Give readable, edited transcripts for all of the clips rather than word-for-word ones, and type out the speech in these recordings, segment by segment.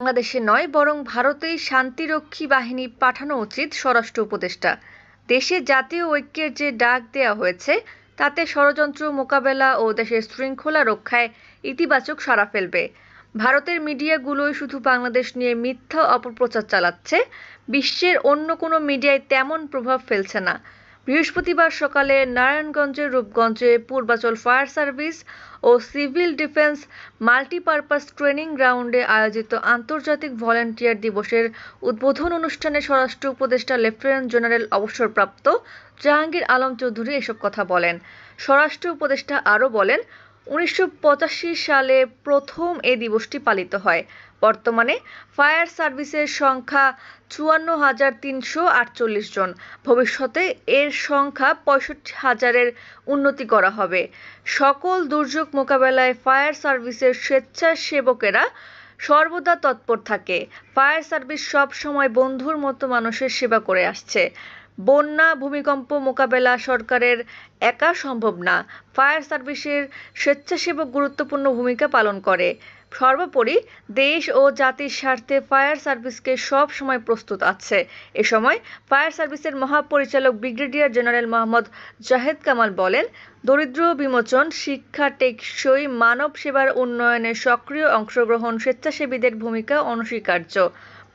বাংলাদেশে নয় বরং ভারতেই শান্তিরক্ষী বাহিনী পাঠানো উচিত স্বরাষ্ট্র উপদেষ্টা। দেশে জাতীয় ঐক্যের যে ডাক দেওয়া হয়েছে তাতে ষড়যন্ত্র মোকাবেলা ও দেশের শৃঙ্খলা রক্ষায় ইতিবাচক সাড়া ফেলবে। ভারতের মিডিয়াগুলোই শুধু বাংলাদেশ নিয়ে মিথ্যা অপপ্রচার চালাচ্ছে, বিশ্বের অন্য কোনো মিডিয়ায় তেমন প্রভাব ফেলছে না। বৃহস্পতিবার সকালে নারায়ণগঞ্জের রূপগঞ্জে পূর্বাচল ফায়ার সার্ভিস ও সিভিল ডিফেন্স মাল্টিপারপাস ট্রেনিং গ্রাউন্ডে আয়োজিত আন্তর্জাতিক ভলান্টিয়ার দিবসের উদ্বোধন অনুষ্ঠানে স্বরাষ্ট্র উপদেষ্টা লেফটেন্যান্ট জেনারেল অবসরপ্রাপ্ত জাহাঙ্গীর আলম চৌধুরী এসব কথা বলেন। স্বরাষ্ট্র উপদেষ্টা আরও বলেন, ১৯৮৫ সালে প্রথম এ দিবসটি পালিত হয়। বর্তমানে ফায়ার সার্ভিসের সংখ্যা ৫৪,৩৪৮ জন। ভবিষ্যতে এর সংখ্যা ৬৫,০০০-এর উন্নতি করা হবে। সকল দুর্যোগ মোকাবেলায় ফায়ার সার্ভিসের স্বেচ্ছাসেবকেরা সর্বদা তৎপর থাকে। ফায়ার সার্ভিস সব সময় বন্ধুর মতো মানুষের সেবা করে আসছে। বন্যা, ভূমিকম্প মোকাবেলা সরকারের একা সম্ভব না। ফায়ার সার্ভিসের স্বেচ্ছাসেবক গুরুত্বপূর্ণ ভূমিকা পালন করে। সর্বোপরি দেশ ও জাতির স্বার্থে ফায়ার সার্ভিসকে সব সময় প্রস্তুত আছে। এ সময় ফায়ার সার্ভিসের মহাপরিচালক ব্রিগেডিয়ার জেনারেল মোহাম্মদ জাহেদ কামাল বলেন, দরিদ্র বিমোচন, শিক্ষা, টেকসই মানব সেবার উন্নয়নে সক্রিয় অংশগ্রহণ স্বেচ্ছাসেবীদের ভূমিকা অনস্বীকার্য।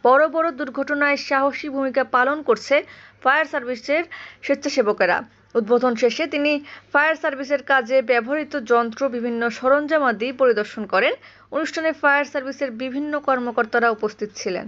বড় বড় দুর্ঘটনায় সাহসী ভূমিকা পালন করছে ফায়ার সার্ভিসের স্বেচ্ছাসেবকেরা। উদ্বোধন শেষে তিনি ফায়ার সার্ভিসের কাজে ব্যবহৃত যন্ত্র, বিভিন্ন সরঞ্জামাদি পরিদর্শন করেন। অনুষ্ঠানে ফায়ার সার্ভিসের বিভিন্ন কর্মকর্তারা উপস্থিত ছিলেন।